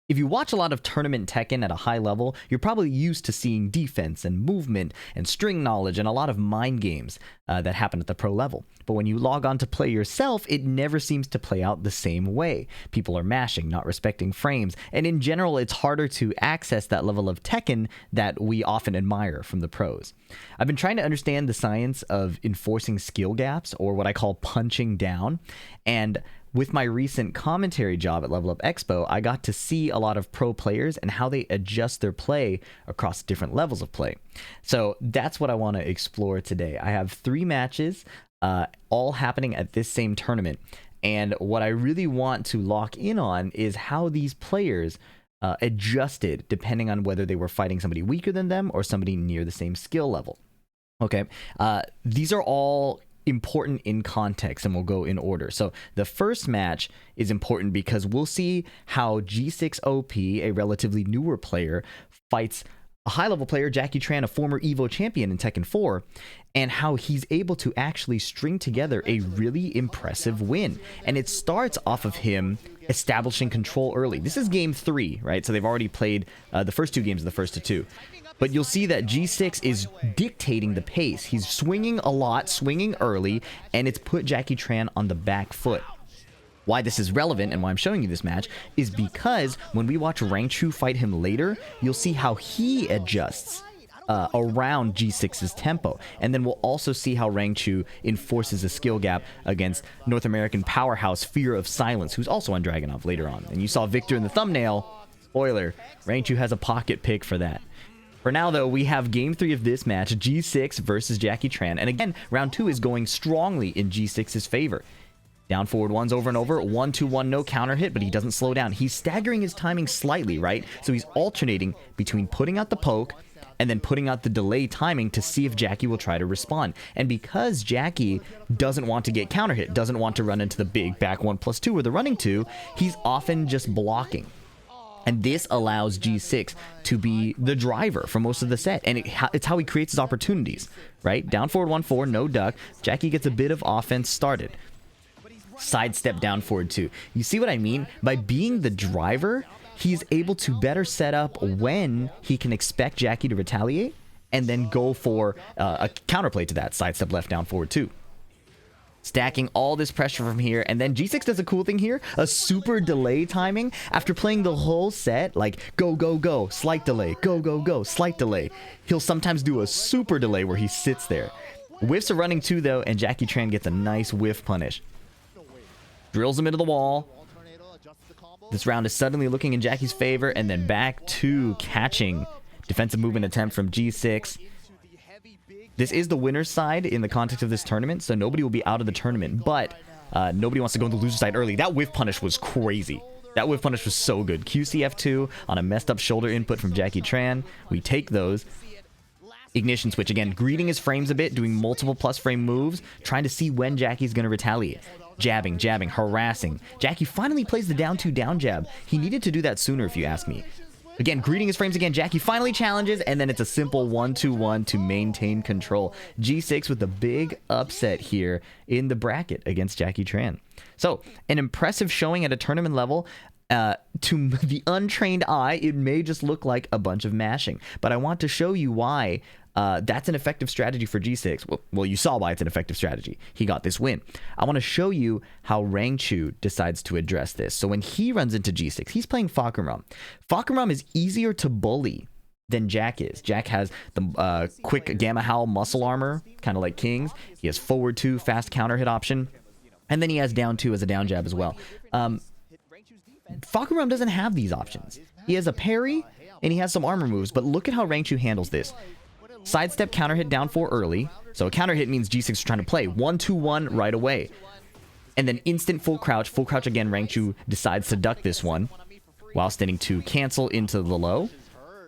If you watch a lot of tournament Tekken at a high level, you're probably used to seeing defense and movement and string knowledge and a lot of mind games that happen at the pro level. But when you log on to play yourself, it never seems to play out the same way. People are mashing, not respecting frames, and in general, it's harder to access that level of Tekken that we often admire from the pros. I've been trying to understand the science of enforcing skill gaps, or what I call punching down, and with my recent commentary job at Level Up Expo, I got to see a lot of pro players and how they adjust their play across different levels of play. So that's what I want to explore today. I have 3 matches, all happening at this same tournament. And what I really want to lock in on is how these players adjusted depending on whether they were fighting somebody weaker than them or somebody near the same skill level. Okay, these are all important in context, and we'll go in order. So the first match is important because we'll see how G6 OP, a relatively newer player, fights a high-level player, Jackie Tran, a former EVO champion in Tekken 4, and how he's able to actually string together a really impressive win. And it starts off of him establishing control early. This is game 3, right? So they've already played the first 2 games of the first of 2. But you'll see that G6 is dictating the pace. He's swinging a lot, swinging early, and it's put Jackie Tran on the back foot. Why this is relevant and why I'm showing you this match is because when we watch Rangchu fight him later, you'll see how he adjusts around G6's tempo. And then we'll also see how Rangchu enforces a skill gap against North American powerhouse Fear of Silence, who's also on Dragunov later on. And you saw Victor in the thumbnail. Spoiler, Rangchu has a pocket pick for that. For now, though, we have game 3 of this match, G6 versus Jackie Tran. And again, round 2 is going strongly in G6's favor. Down forward ones over and over, 1-2-1, no counter hit, but he doesn't slow down. He's staggering his timing slightly, right? So he's alternating between putting out the poke and then putting out the delay timing to see if Jackie will try to respond. And because Jackie doesn't want to get counter hit, doesn't want to run into the big back 1+2 where they're running to, he's often just blocking. And this allows G6 to be the driver for most of the set. And it's how he creates his opportunities, right? Down forward 1-4, no duck. Jackie gets a bit of offense started. Sidestep down forward 2. You see what I mean? By being the driver, he's able to better set up when he can expect Jackie to retaliate and then go for a counterplay to that. Sidestep left down forward 2. Stacking all this pressure from here, and then G6 does a cool thing here, a super delay timing. After playing the whole set, like go, go, go, slight delay, go, go, go, slight delay, he'll sometimes do a super delay where he sits there. Whiffs are running too, though, and Jackie Tran gets a nice whiff punish. Drills him into the wall. This round is suddenly looking in Jackie's favor, and then back to catching. Defensive movement attempt from G6. This is the winner's side in the context of this tournament, so nobody will be out of the tournament, but nobody wants to go on the loser side early. That whiff punish was crazy. That whiff punish was so good. QCF2 on a messed up shoulder input from Jackie Tran. We take those. Ignition switch again, greeting his frames a bit, doing multiple plus frame moves, trying to see when Jackie's going to retaliate. Jabbing, jabbing, harassing. Jackie finally plays the down 2 down jab. He needed to do that sooner, if you ask me. Again, greeting his frames again. Jackie finally challenges, and then it's a simple 1-2-1 to maintain control. G6 with a big upset here in the bracket against Jackie Tran. So, an impressive showing at a tournament level. To the untrained eye, it may just look like a bunch of mashing, but I want to show you why that's an effective strategy for G6. Well, you saw why it's an effective strategy. He got this win. I want to show you how Rangchu decides to address this. So when he runs into G6, he's playing Fahkumram. Fahkumram is easier to bully than Jack is. Jack has the quick Gamma Howl muscle armor, kind of like King's. He has forward 2, fast counter hit option, and then he has down 2 as a down jab as well. Fahkumram doesn't have these options. He has a parry, and he has some armor moves, but look at how Rangchu handles this. Sidestep counter hit down 4 early. So a counter hit means G6 is trying to play 1-2-1 right away. And then instant full crouch. Full crouch again, Rangchu decides to duck this one while standing to cancel into the low.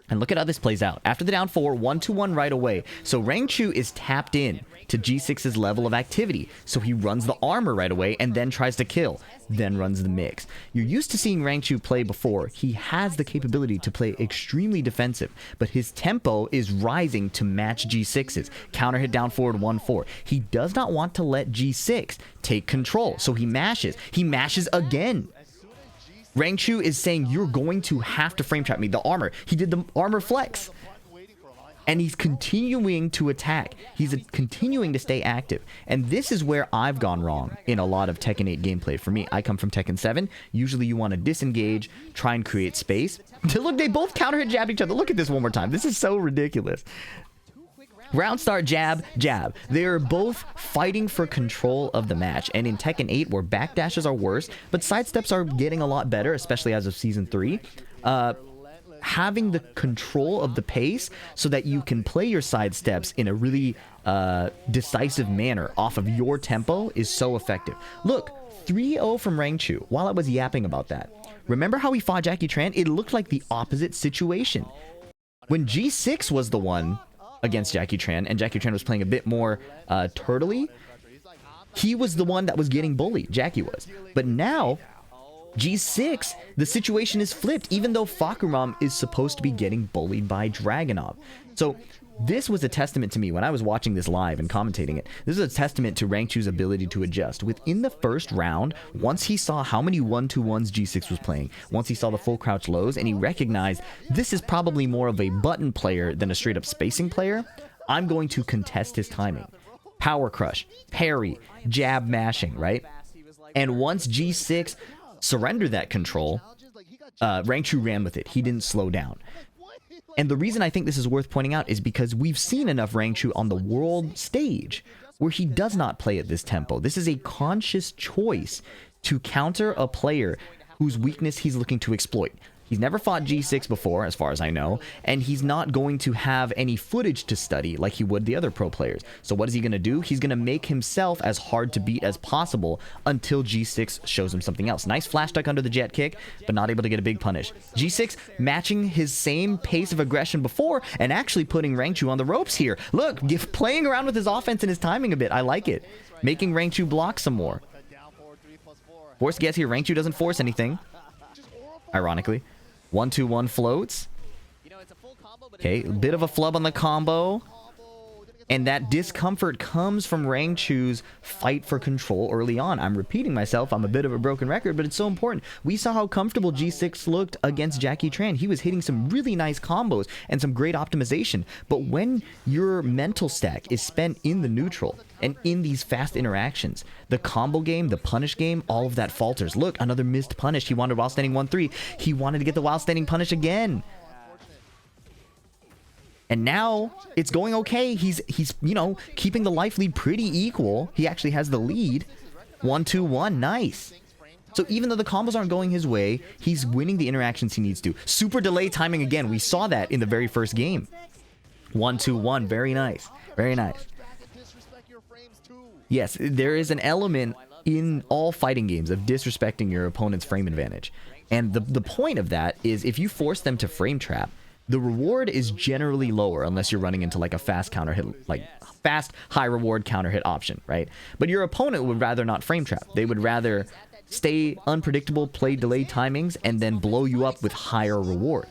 And look at how this plays out. After the down 4, 1-2-1 right away. So Rangchu is tapped in to G6's level of activity. So he runs the armor right away and then tries to kill. Then runs the mix. You're used to seeing Rangchu play before. He has the capability to play extremely defensive, but his tempo is rising to match G6's. Counter hit down forward 1-4. He does not want to let G6 take control. So he mashes. He mashes again. Rangchu is saying, you're going to have to frame trap me. The armor. He did the armor flex. And he's continuing to attack. He's continuing to stay active. And this is where I've gone wrong in a lot of Tekken 8 gameplay. For me, I come from Tekken 7. Usually you want to disengage, try and create space. Look, they both counter hit jab each other. Look at this one more time. This is so ridiculous. Round start, jab, jab. They're both fighting for control of the match. And in Tekken 8, where backdashes are worse, but sidesteps are getting a lot better, especially as of Season 3, having the control of the pace so that you can play your sidesteps in a really decisive manner off of your tempo is so effective. Look, 3-0 from Rangchu. While I was yapping about that, remember how he fought Jackie Tran? It looked like the opposite situation. When G6 was the one against Jackie Tran, and Jackie Tran was playing a bit more turtly, he was the one that was getting bullied. Jackie was. But now, G6, the situation is flipped, even though Fahkumram is supposed to be getting bullied by Dragunov. So this was a testament to me when I was watching this live and commentating it. This is a testament to Rangchu's ability to adjust. Within the first round, once he saw how many 1-2-1s G6 was playing, once he saw the full crouch lows, and he recognized this is probably more of a button player than a straight up spacing player, I'm going to contest his timing. Power crush, parry, jab mashing, right? And once G6 surrendered that control, Rangchu ran with it. He didn't slow down. And the reason I think this is worth pointing out is because we've seen enough Rangchu on the world stage where he does not play at this tempo. This is a conscious choice to counter a player whose weakness he's looking to exploit. He's never fought G6 before, as far as I know, and he's not going to have any footage to study like he would the other pro players. So what is he going to do? He's going to make himself as hard to beat as possible until G6 shows him something else. Nice flash duck under the jet kick, but not able to get a big punish. G6 matching his same pace of aggression before and actually putting Rangchu on the ropes here. Look, playing around with his offense and his timing a bit. I like it. Making Rangchu block some more. Force guess here, Rangchu doesn't force anything. Ironically. 1-2-1 floats. Okay, a bit of a flub on the combo. And that discomfort comes from Rangchu's fight for control early on. I'm repeating myself. I'm a bit of a broken record, but it's so important. We saw how comfortable G6 looked against Jackie Tran. He was hitting some really nice combos and some great optimization. But when your mental stack is spent in the neutral and in these fast interactions, the combo game, the punish game, all of that falters. Look, another missed punish. He wanted while standing 1-3. He wanted to get the while standing punish again. And now it's going okay. He's you know, keeping the life lead pretty equal. He actually has the lead. 1-2-1. Nice. So even though the combos aren't going his way, he's winning the interactions he needs to. Super delay timing again. We saw that in the very first game. 1-2-1. Very nice. Very nice. Yes, there is an element in all fighting games of disrespecting your opponent's frame advantage. And the point of that is if you force them to frame trap, the reward is generally lower unless you're running into like a fast counter hit, like fast high reward counter hit option, right? But your opponent would rather not frame trap. They would rather stay unpredictable, play delayed timings, and then blow you up with higher reward.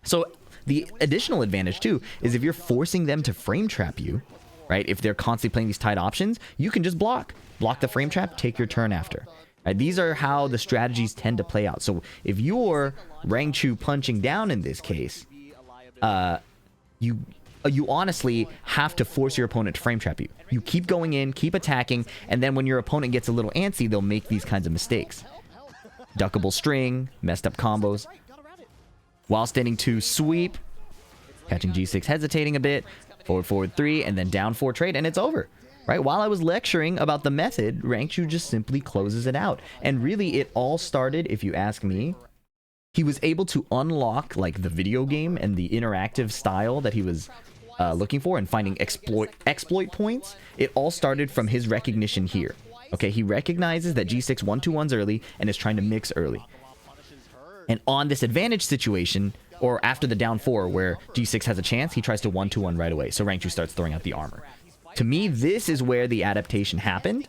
So the additional advantage too is if you're forcing them to frame trap you, right? If they're constantly playing these tight options, you can just block the frame trap, take your turn after. Right? These are how the strategies tend to play out. So if you're Rangchu punching down in this case, you honestly have to force your opponent to frame trap you. You keep going in, keep attacking, and then when your opponent gets a little antsy, they'll make these kinds of mistakes. Duckable string, messed up combos. While standing 2 sweep, catching G6 hesitating a bit, forward 3, and then down 4 trade, and it's over. Right? While I was lecturing about the method, Rangchu just simply closes it out. And really, it all started, if you ask me, he was able to unlock like the video game and the interactive style that he was looking for and finding exploit points. It all started from his recognition here. Okay, he recognizes that G6 1-2-1's early and is trying to mix early. And on this advantage situation, or after the down 4 where G6 has a chance, he tries to 1-2-1 right away. So Rangchu starts throwing out the armor. To me, this is where the adaptation happened.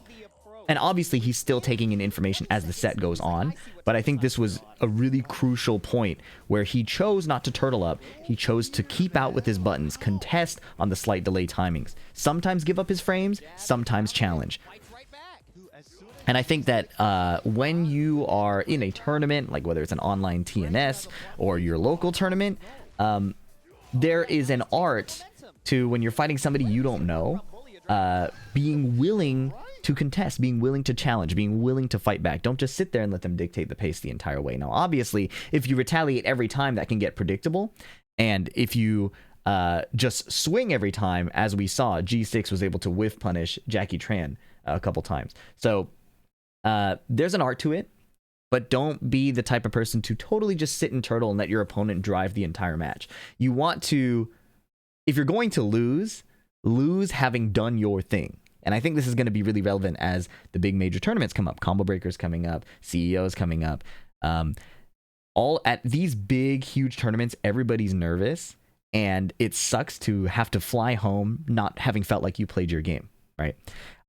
And obviously, he's still taking in information as the set goes on. But I think this was a really crucial point where he chose not to turtle up. He chose to keep out with his buttons, contest on the slight delay timings. Sometimes give up his frames, sometimes challenge. And I think that when you are in a tournament, like whether it's an online TNS or your local tournament, there is an art to, when you're fighting somebody you don't know, being willing to contest, being willing to challenge, being willing to fight back. Don't just sit there and let them dictate the pace the entire way. Now, obviously, if you retaliate every time, that can get predictable. And if you just swing every time, as we saw, G6 was able to whiff punish Jackie Tran a couple times. So there's an art to it, but don't be the type of person to totally just sit and turtle and let your opponent drive the entire match. You want to, if you're going to lose having done your thing. And I think this is going to be really relevant as the big major tournaments come up. Combo Breakers coming up, CEOs coming up. All at these big, huge tournaments, everybody's nervous, and it sucks to have to fly home not having felt like you played your game, right?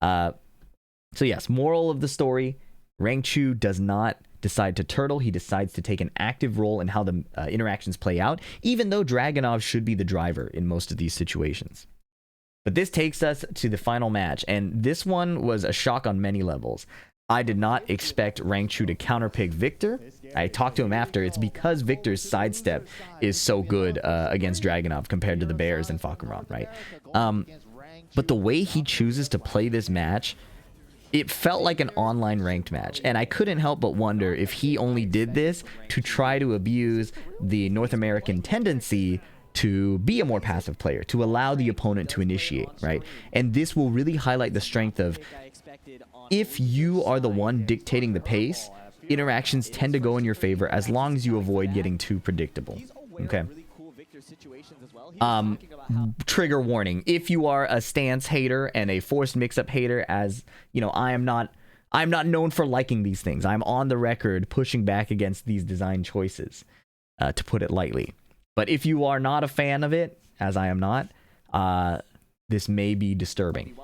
So yes, moral of the story, Rangchu does not decide to turtle. He decides to take an active role in how the interactions play out, even though Dragunov should be the driver in most of these situations. But this takes us to the final match, and this one was a shock on many levels. I did not expect Rangchu to counterpick Victor. I talked to him after. It's because Victor's sidestep is so good against Dragunov compared to the Bears and Fahkumram, right? But the way he chooses to play this match, it felt like an online ranked match, and I couldn't help but wonder if he only did this to try to abuse the North American tendency to be a more passive player, to allow the opponent to initiate, right? And this will really highlight the strength of, if you are the one dictating the pace, interactions tend to go in your favor as long as you avoid getting too predictable, okay? Trigger warning, if you are a stance hater and a forced mix-up hater, as you know, I'm not known for liking these things. I'm on the record pushing back against these design choices, to put it lightly. But if you are not a fan of it, as I am not, this may be disturbing.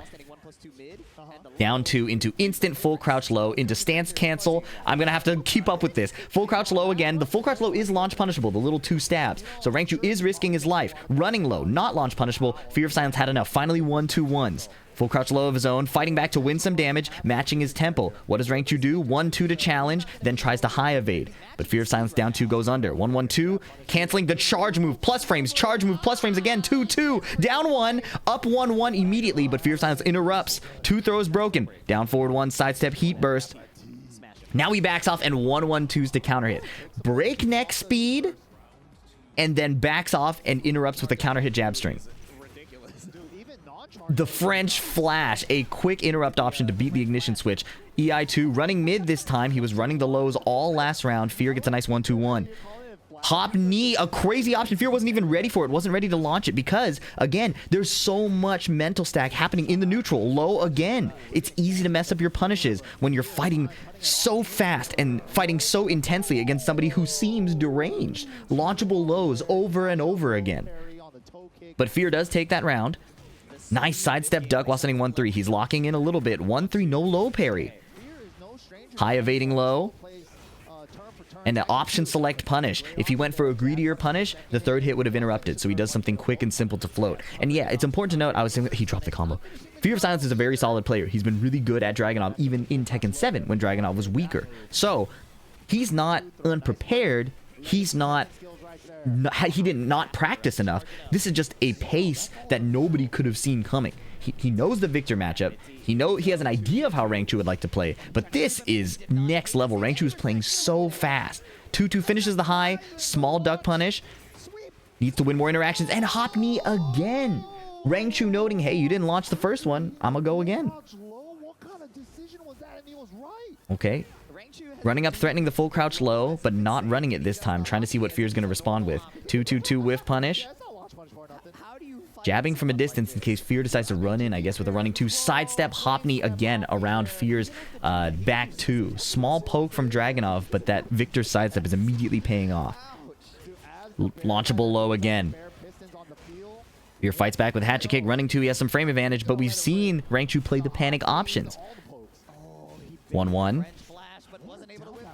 Down 2 into instant full crouch low, into stance cancel. I'm going to have to keep up with this. Full crouch low again. The full crouch low is launch punishable, the little 2 stabs. So Rangchu is risking his life. Running low, not launch punishable. Fear of Silence had enough. Finally 1-2-1s. Full crouch low of his own, fighting back to win some damage, matching his tempo. What does Rangchu do? 1-2 to challenge, then tries to high evade. But Fear of Silence down 2 goes under. 1-1-2, canceling the charge move, plus frames, charge move, plus frames again, 2-2, down 1, up 1-1 immediately, but Fear of Silence interrupts. 2 throws broken, down forward 1, sidestep, heat burst. Now he backs off and 1-1-2s to counter hit. Breakneck speed, and then backs off and interrupts with a counter hit jab string. The French flash, a quick interrupt option to beat the ignition switch. EI2 running mid this time. He was running the lows all last round. Fear gets a nice 1-2-1. Hop knee, a crazy option. Fear wasn't even ready for it. Wasn't ready to launch it because, again, there's so much mental stack happening in the neutral. Low again. It's easy to mess up your punishes when you're fighting so fast and fighting so intensely against somebody who seems deranged. Launchable lows over and over again. But Fear does take that round. Nice sidestep duck while sending 1-3. He's locking in a little bit. 1-3, no low parry. High evading low. And an option select punish. If he went for a greedier punish, the third hit would have interrupted. So he does something quick and simple to float. And yeah, it's important to note, I was saying that he dropped the combo. Fear of Silence is a very solid player. He's been really good at Dragunov, even in Tekken 7 when Dragunov was weaker. So he's not unprepared. He's not... He did not practice enough. This is just a pace that nobody could have seen coming. He knows the Victor matchup. He has an idea of how Rangchu would like to play, but this is next level. Rangchu is playing so fast. 2-2 finishes the high, small duck punish. Needs to win more interactions, and hop knee again. Rangchu noting, hey, you didn't launch the first one. I'm gonna go again. Okay. Running up, threatening the full crouch low, but not running it this time. Trying to see what Fear's going to respond with. 2-2-2 whiff punish. Jabbing from a distance in case Fear decides to run in, I guess, with a running 2. Sidestep hop knee again around Fear's back 2. Small poke from Dragunov, but that Victor sidestep is immediately paying off. Launchable low again. Fear fights back with hatchet kick. Running 2, he has some frame advantage, but we've seen Rangchu play the panic options. 1-1.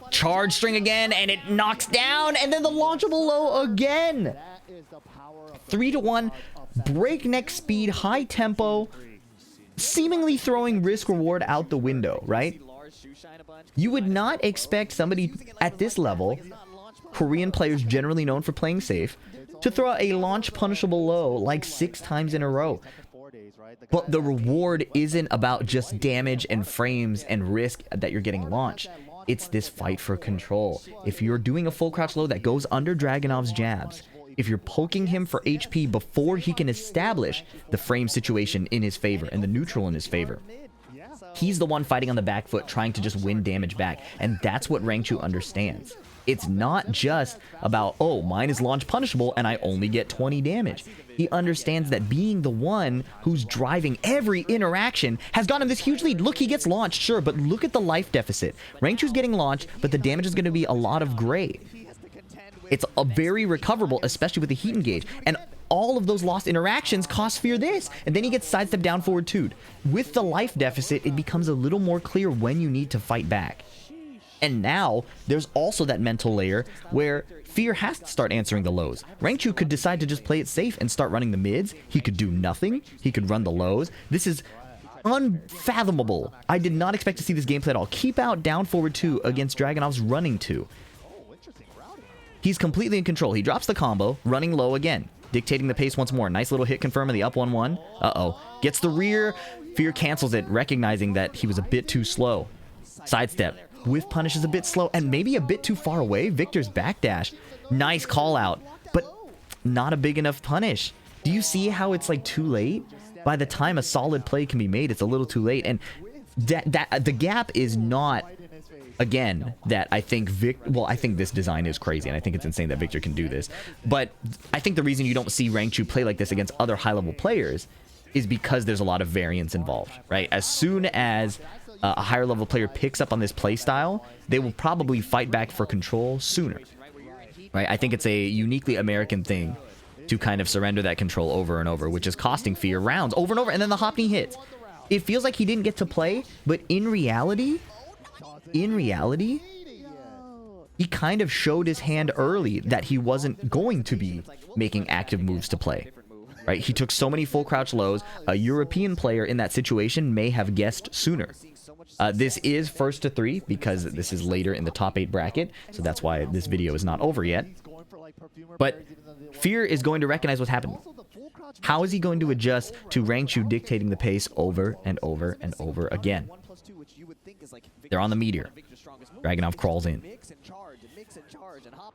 Charge string again, and it knocks down, and then the launchable low again. 3-1, breakneck speed, high tempo, seemingly throwing risk reward out the window, right? You would not expect somebody at this level, Korean players generally known for playing safe, to throw out a launch punishable low like 6 times in a row. But the reward isn't about just damage and frames and risk that you're getting launched. It's this fight for control. If you're doing a full crouch low that goes under Dragunov's jabs, if you're poking him for HP before he can establish the frame situation in his favor and the neutral in his favor, he's the one fighting on the back foot trying to just win damage back. And that's what Rangchu understands. It's not just about, oh, mine is launch punishable and I only get 20 damage. He understands that being the one who's driving every interaction has gotten him this huge lead. Look, he gets launched, sure, but look at the life deficit. Rangchu's getting launched, but the damage is going to be a lot of gray. It's a very recoverable, especially with the heat engage. And all of those lost interactions cost Fear this. And then he gets sidestep down forward 2'd. With the life deficit, it becomes a little more clear when you need to fight back. And now, there's also that mental layer where Fear has to start answering the lows. Rangchu could decide to just play it safe and start running the mids. He could do nothing. He could run the lows. This is unfathomable. I did not expect to see this gameplay at all. Keep out down forward 2 against Dragunov's running 2. He's completely in control. He drops the combo, running low again, dictating the pace once more. Nice little hit confirm of the up 1-1. Uh-oh. Gets the rear. Fear cancels it, recognizing that he was a bit too slow. Sidestep. Whiff punish is a bit slow and maybe a bit too far away. Victor's backdash. Nice call out, but not a big enough punish. Do you see how it's like too late? By the time a solid play can be made, it's a little too late. And the gap is not, again, that I think I think this design is crazy and I think it's insane that Victor can do this. But I think the reason you don't see Rangchu play like this against other high-level players is because there's a lot of variance involved, right? As soon as a higher level player picks up on this play style, they will probably fight back for control sooner, right? I think it's a uniquely American thing to kind of surrender that control over and over, which is costing Fear rounds over and over, and then the hop knee hits. It feels like he didn't get to play, but in reality, he kind of showed his hand early that he wasn't going to be making active moves to play. Right? He took so many full crouch lows. A European player in that situation may have guessed sooner. This is first to 3 because this is later in the top 8 bracket, so that's why this video is not over yet. But Fear is going to recognize what's happening. How is he going to adjust to Rangchu dictating the pace over and over and over again? They're on the meteor. Dragunov crawls in.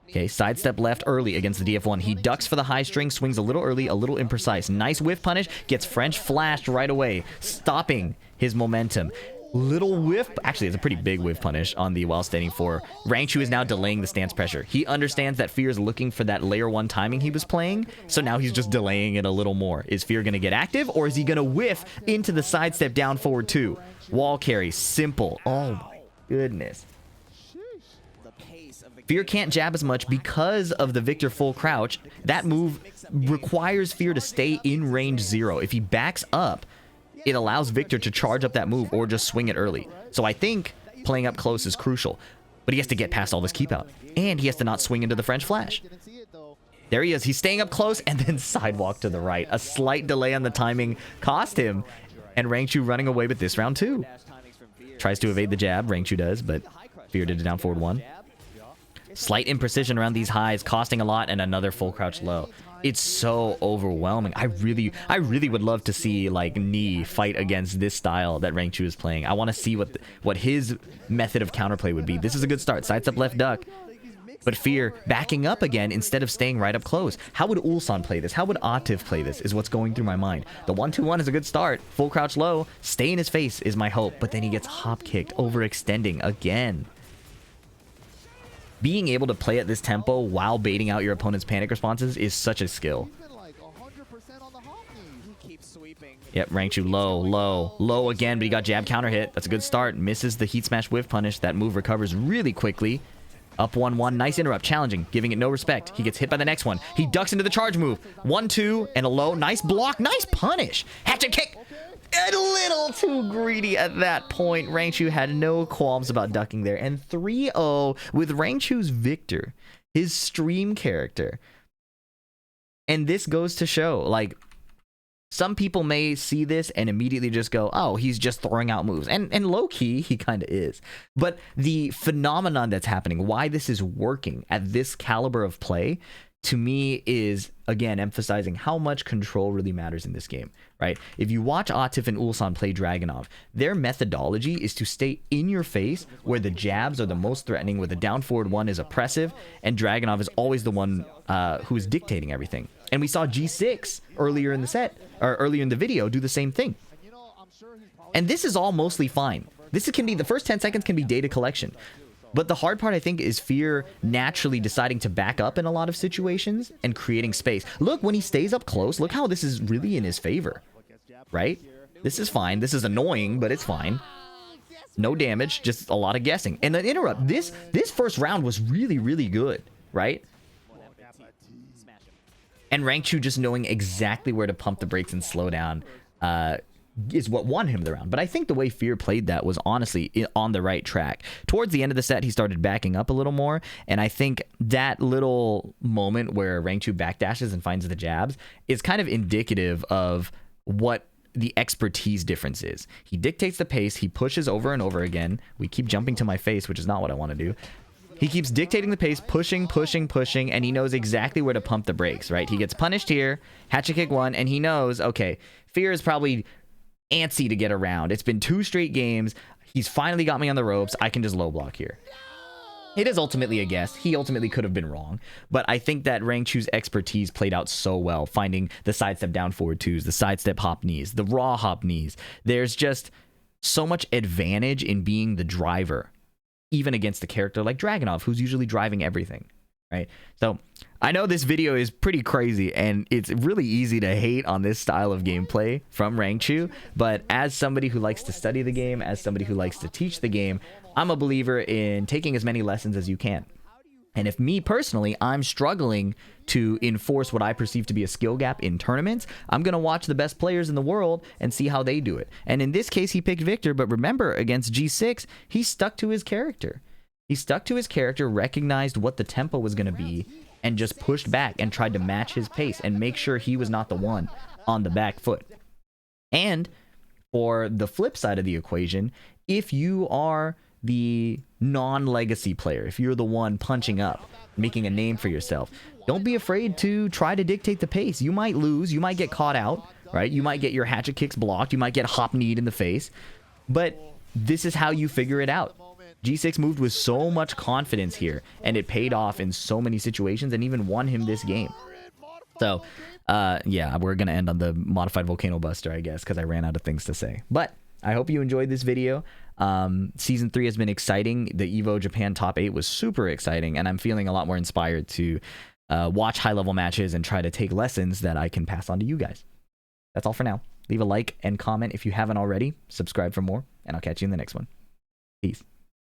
Okay, sidestep left early against the DF1. He ducks for the high string, swings a little early, a little imprecise. Nice whiff punish, gets French flashed right away, stopping his momentum. Little whiff, actually it's a pretty big whiff punish on the while standing 4. Rangchu is now delaying the stance pressure. He understands that Fear is looking for that layer 1 timing he was playing, so now he's just delaying it a little more. Is Fear going to get active, or is he going to whiff into the sidestep down forward 2? Wall carry, simple. Oh my goodness. Fear can't jab as much because of the Victor full crouch. That move requires Fear to stay in range 0. If he backs up, it allows Victor to charge up that move or just swing it early. So I think playing up close is crucial. But he has to get past all this keep out. And he has to not swing into the French flash. There he is. He's staying up close and then sidewalk to the right. A slight delay on the timing cost him. And Rangchu running away with this round 2. Tries to evade the jab. Rangchu does, but Fear did it down forward 1. Slight imprecision around these highs, costing a lot, and another full crouch low. It's so overwhelming. I really would love to see like Knee fight against this style that Rangchu is playing. I want to see what his method of counterplay would be. This is a good start. Sidestep left duck. But Fear backing up again instead of staying right up close. How would Ulsan play this? How would Atif play this is what's going through my mind. The 1-2-1 is a good start. Full crouch low. Stay in his face is my hope. But then he gets hop kicked, overextending again. Being able to play at this tempo while baiting out your opponent's panic responses is such a skill. Yep, Rangchu low again, but he got jab counter hit. That's a good start. Misses the heat smash whiff punish. That move recovers really quickly. Up 1-1, nice interrupt, challenging, giving it no respect. He gets hit by the next one. He ducks into the charge move. 1-2 and a low, nice block, nice punish. Hatchet kick. A little too greedy at that point. Rangchu had no qualms about ducking there. And 3-0 with Rangchu's Victor, his stream character. And this goes to show, like, Some people may see this and immediately just go, oh, he's just throwing out moves. And low-key, he kind of is. But the phenomenon that's happening, why this is working at this caliber of play, to me is, again, emphasizing how much control really matters in this game, right? If you watch Atif and Ulsan play Dragunov, their methodology is to stay in your face where the jabs are the most threatening, where the down forward one is oppressive, and Dragunov is always the one who is dictating everything. And we saw G6 earlier in the set, or earlier in the video, do the same thing. And this is all mostly fine. This can be, the first 10 seconds can be data collection. But the hard part, I think, is Fear naturally deciding to back up in a lot of situations and creating space. Look, when he stays up close, look how this is really in his favor, right? This is fine. This is annoying, but it's fine. No damage, just a lot of guessing. And then interrupt. This first round was really, really good, right? And Rangchu just knowing exactly where to pump the brakes and slow down is what won him the round. But I think the way Fear played that was honestly on the right track. Towards the end of the set, he started backing up a little more, and I think that little moment where Rangchu backdashes and finds the jabs is kind of indicative of what the expertise difference is. He dictates the pace, he pushes over and over again. We keep jumping to my face, which is not what I want to do. He keeps dictating the pace, pushing, and he knows exactly where to pump the brakes, right? He gets punished here, hatchet kick one, and he knows, okay, Fear is probably antsy to get around. It's been 2 straight games. He's finally got me on the ropes. I can just low block here. It is ultimately a guess. He ultimately could have been wrong. But I think that Rangchu's expertise played out so well, finding the sidestep down forward twos, the sidestep hop knees, the raw hop knees. There's just so much advantage in being the driver, even against a character like Dragunov, who's usually driving everything, right? So I know this video is pretty crazy, and it's really easy to hate on this style of gameplay from Rangchu, but as somebody who likes to study the game, as somebody who likes to teach the game, I'm a believer in taking as many lessons as you can. And if me personally, I'm struggling to enforce what I perceive to be a skill gap in tournaments, I'm going to watch the best players in the world and see how they do it. And in this case, he picked Victor, but remember, against G6, he stuck to his character. He stuck to his character, recognized what the tempo was going to be, and just pushed back and tried to match his pace and make sure he was not the one on the back foot. And for the flip side of the equation, if you are the non-legacy player, if you're the one punching up, making a name for yourself, don't be afraid to try to dictate the pace. You might lose, you might get caught out, right? You might get your hatchet kicks blocked, you might get hop kneed in the face, but this is how you figure it out. G6 moved with so much confidence here, and it paid off in so many situations and even won him this game. So, yeah, we're going to end on the modified Volcano Buster, I guess, because I ran out of things to say. But I hope you enjoyed this video. Season 3 has been exciting. The EVO Japan Top 8 was super exciting, and I'm feeling a lot more inspired to watch high-level matches and try to take lessons that I can pass on to you guys. That's all for now. Leave a like and comment if you haven't already. Subscribe for more, and I'll catch you in the next one. Peace.